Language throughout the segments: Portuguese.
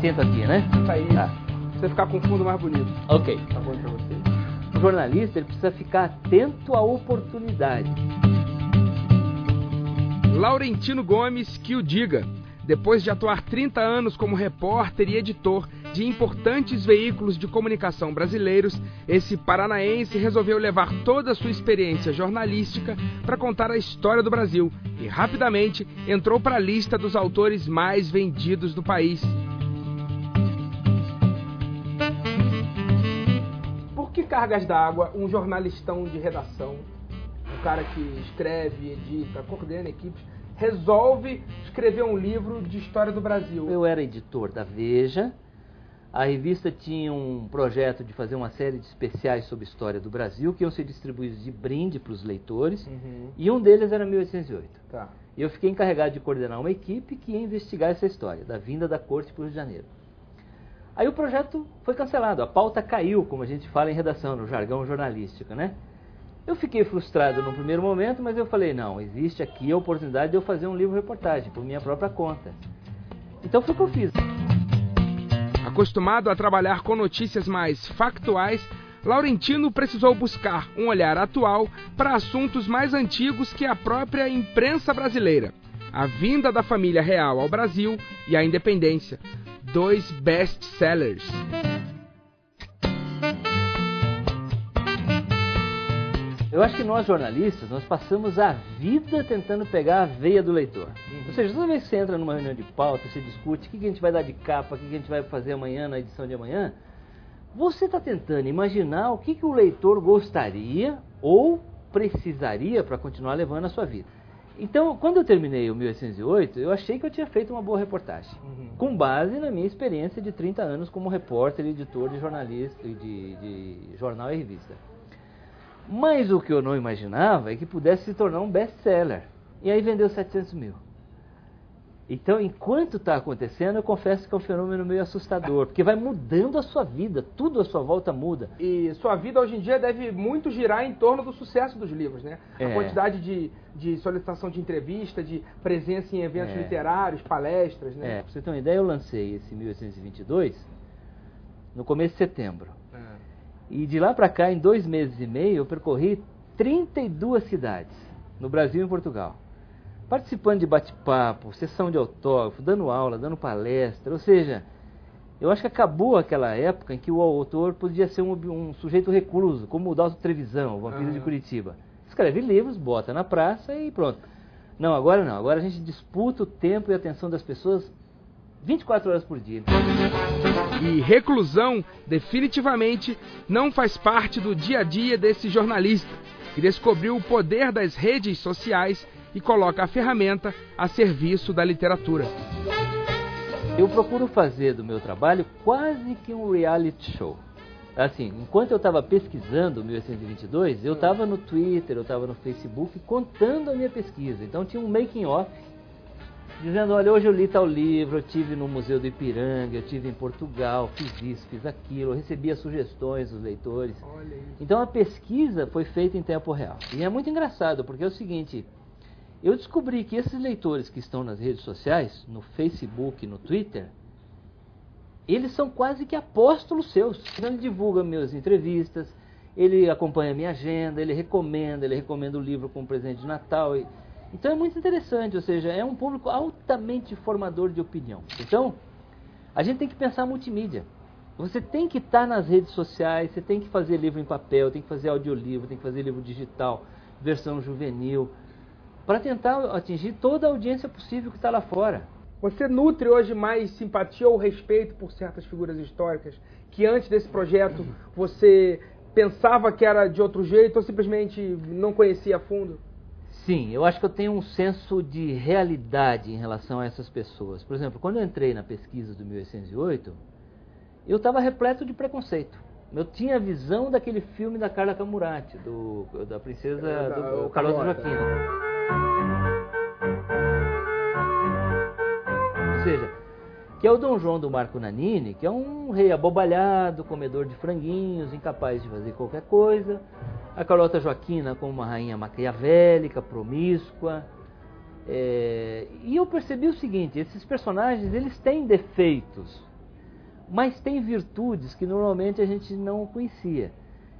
acento aqui, né? Isso aí. Tá. Você ficar com o fundo mais bonito. Ok. Tá bom pra você? O jornalista ele precisa ficar atento à oportunidade. Laurentino Gomes que o diga. Depois de atuar 30 anos como repórter e editor de importantes veículos de comunicação brasileiros, esse paranaense resolveu levar toda a sua experiência jornalística para contar a história do Brasil e rapidamente entrou para a lista dos autores mais vendidos do país. Por que cargas d'água um jornalistão de redação, um cara que escreve, edita, coordena equipes, resolve escrever um livro de história do Brasil? Eu era editor da Veja, a revista tinha um projeto de fazer uma série de especiais sobre história do Brasil, que iam ser distribuídos de brinde para os leitores, e um deles era 1808. Tá. E eu fiquei encarregado de coordenar uma equipe que ia investigar essa história, da vinda da corte para o Rio de Janeiro. Aí o projeto foi cancelado, a pauta caiu, como a gente fala em redação, no jargão jornalístico, né? Eu fiquei frustrado no primeiro momento, mas eu falei, não, existe aqui a oportunidade de eu fazer um livro-reportagem, por minha própria conta. Então foi o que eu fiz. Acostumado a trabalhar com notícias mais factuais, Laurentino precisou buscar um olhar atual para assuntos mais antigos que a própria imprensa brasileira. A vinda da família real ao Brasil e a independência. 2 best-sellers. Eu acho que nós jornalistas, nós passamos a vida tentando pegar a veia do leitor. Ou seja, toda vez que você entra numa reunião de pauta, você discute o que a gente vai dar de capa, o que a gente vai fazer amanhã na edição de amanhã, você está tentando imaginar o que o leitor gostaria ou precisaria para continuar levando a sua vida. Então, quando eu terminei o 1808, eu achei que eu tinha feito uma boa reportagem, com base na minha experiência de 30 anos como repórter e editor de jornalista, de jornal e revista. Mas o que eu não imaginava é que pudesse se tornar um best-seller. E aí vendeu 700 mil. Então, enquanto está acontecendo, eu confesso que é um fenômeno meio assustador, porque vai mudando a sua vida, tudo à sua volta muda. E sua vida hoje em dia deve muito girar em torno do sucesso dos livros, né? A quantidade de solicitação de entrevista, de presença em eventos literários, palestras, né? Pra você ter uma ideia, eu lancei esse 1822 no começo de setembro. E de lá para cá, em 2 meses e meio, eu percorri 32 cidades, no Brasil e em Portugal. Participando de bate-papo, sessão de autógrafo, dando aula, dando palestra. Ou seja, eu acho que acabou aquela época em que o autor podia ser um sujeito recluso, como o Dalton Trevisan, o Vampiro de Curitiba. Escreve livros, bota na praça e pronto. Não, agora não. Agora a gente disputa o tempo e a atenção das pessoas 24 horas por dia. E reclusão, definitivamente, não faz parte do dia a dia desse jornalista, que descobriu o poder das redes sociais e coloca a ferramenta a serviço da literatura. Eu procuro fazer do meu trabalho quase que um reality show. Assim, enquanto eu estava pesquisando 1822, eu estava no Twitter, eu estava no Facebook contando a minha pesquisa. Então tinha um making of, dizendo, olha, hoje eu li tal livro, eu estive no Museu do Ipiranga, eu estive em Portugal, fiz isso, fiz aquilo, eu recebia sugestões dos leitores. Então a pesquisa foi feita em tempo real. E é muito engraçado, porque é o seguinte, eu descobri que esses leitores que estão nas redes sociais, no Facebook, no Twitter, eles são quase que apóstolos seus. Ele divulga minhas entrevistas, ele acompanha a minha agenda, ele recomenda o livro como presente de Natal. Então é muito interessante, ou seja, é um público altamente formador de opinião. Então, a gente tem que pensar multimídia. Você tem que estar nas redes sociais, você tem que fazer livro em papel, tem que fazer audiolivro, tem que fazer livro digital, versão juvenil, para tentar atingir toda a audiência possível que está lá fora. Você nutre hoje mais simpatia ou respeito por certas figuras históricas que antes desse projeto você pensava que era de outro jeito ou simplesmente não conhecia a fundo? Sim, eu acho que eu tenho um senso de realidade em relação a essas pessoas. Por exemplo, quando eu entrei na pesquisa do 1808, eu estava repleto de preconceito. Eu tinha a visão daquele filme da Carla Camurati, da princesa do Carlota Joaquina. Ou seja, que é o Dom João do Marco Nanini, que é um rei abobalhado, comedor de franguinhos, incapaz de fazer qualquer coisa. A Carlota Joaquina como uma rainha maquiavélica, promíscua. E eu percebi o seguinte, esses personagens eles têm defeitos, mas tem virtudes que normalmente a gente não conhecia.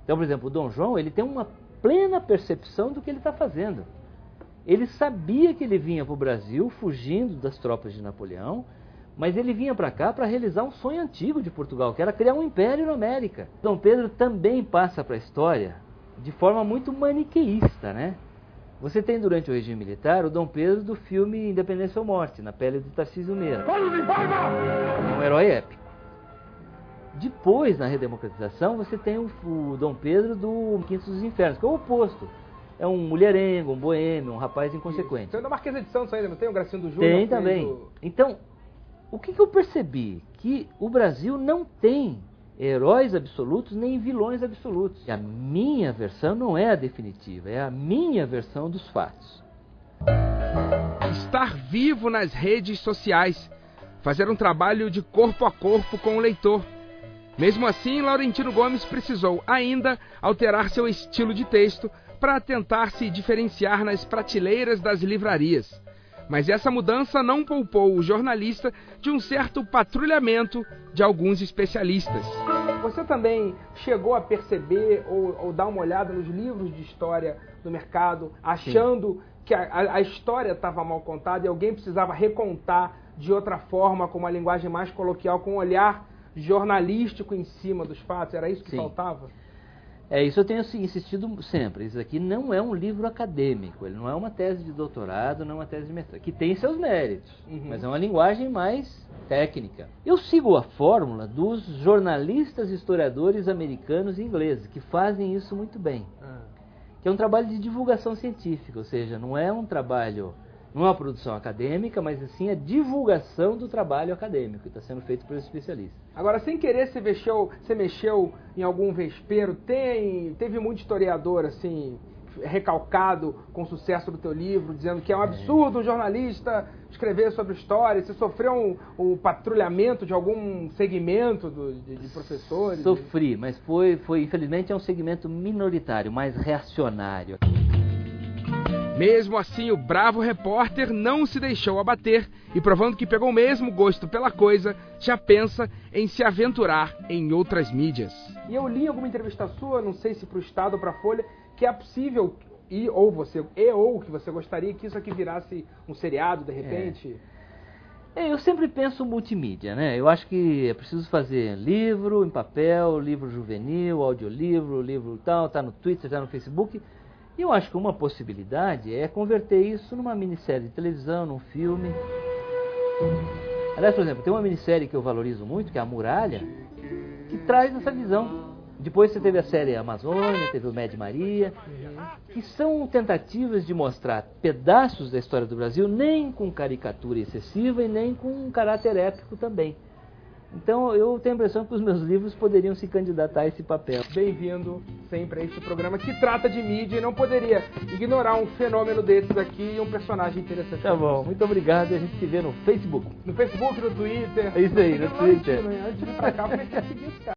Então, por exemplo, o Dom João, ele tem uma plena percepção do que ele está fazendo. Ele sabia que ele vinha para o Brasil fugindo das tropas de Napoleão, mas ele vinha para cá para realizar um sonho antigo de Portugal, que era criar um império na América. Dom Pedro também passa para a história de forma muito maniqueísta, né? Você tem durante o regime militar o Dom Pedro do filme Independência ou Morte, na pele do Tarcísio Meira. É um herói épico. Depois, na redemocratização, você tem o Dom Pedro do Quinto dos Infernos, que é o oposto. É um mulherengo, um boêmio, um rapaz inconsequente. Tem da Marquesa de Santos ainda, não tem? O Gracinho do Júlio? Tem também. Então, o que eu percebi? Que o Brasil não tem heróis absolutos nem vilões absolutos. A minha versão não é a definitiva, é a minha versão dos fatos. Estar vivo nas redes sociais, fazer um trabalho de corpo a corpo com o leitor. Mesmo assim, Laurentino Gomes precisou ainda alterar seu estilo de texto para tentar se diferenciar nas prateleiras das livrarias. Mas essa mudança não poupou o jornalista de um certo patrulhamento de alguns especialistas. Você também chegou a perceber ou dar uma olhada nos livros de história do mercado, achando que a história estava mal contada e alguém precisava recontar de outra forma, com uma linguagem mais coloquial, com um olhar jornalístico em cima dos fatos? Era isso que faltava? Isso eu tenho insistido sempre. Isso aqui não é um livro acadêmico, ele não é uma tese de doutorado, não é uma tese de mestrado, que tem seus méritos, mas é uma linguagem mais técnica. Eu sigo a fórmula dos jornalistas e historiadores americanos e ingleses, que fazem isso muito bem. Que é um trabalho de divulgação científica, ou seja, não é um trabalho, não é uma produção acadêmica, mas sim a divulgação do trabalho acadêmico, que está sendo feito pelos especialistas. Agora, sem querer, você mexeu em algum vespeiro? Teve muito historiador, assim, recalcado com o sucesso do teu livro, dizendo que é um absurdo um jornalista escrever sobre história. Você sofreu um patrulhamento de algum segmento de professores? Sofri, mas foi infelizmente é um segmento minoritário, mais reacionário. Mesmo assim, o bravo repórter não se deixou abater e, provando que pegou o mesmo gosto pela coisa, já pensa em se aventurar em outras mídias. E eu li em alguma entrevista sua, não sei se para o Estado ou para a Folha, que é possível, ou que você gostaria que isso aqui virasse um seriado, de repente. Eu sempre penso multimídia, né? Eu acho que é preciso fazer livro em papel, livro juvenil, audiolivro, livro tal, tá no Twitter, tá no Facebook. E eu acho que uma possibilidade é converter isso numa minissérie de televisão, num filme. Aliás, por exemplo, tem uma minissérie que eu valorizo muito, que é A Muralha, que traz essa visão. Depois você teve a série Amazônia, teve o Mad Maria, que são tentativas de mostrar pedaços da história do Brasil, nem com caricatura excessiva e nem com um caráter épico também. Então eu tenho a impressão que os meus livros poderiam se candidatar a esse papel. Bem-vindo sempre a este programa que trata de mídia e não poderia ignorar um fenômeno desses aqui e um personagem interessante. Tá bom, muito obrigado e a gente se vê no Facebook. No Facebook, no Twitter. É isso aí, no Twitter. Antes de ir pra cá, eu comecei a seguir esse cara.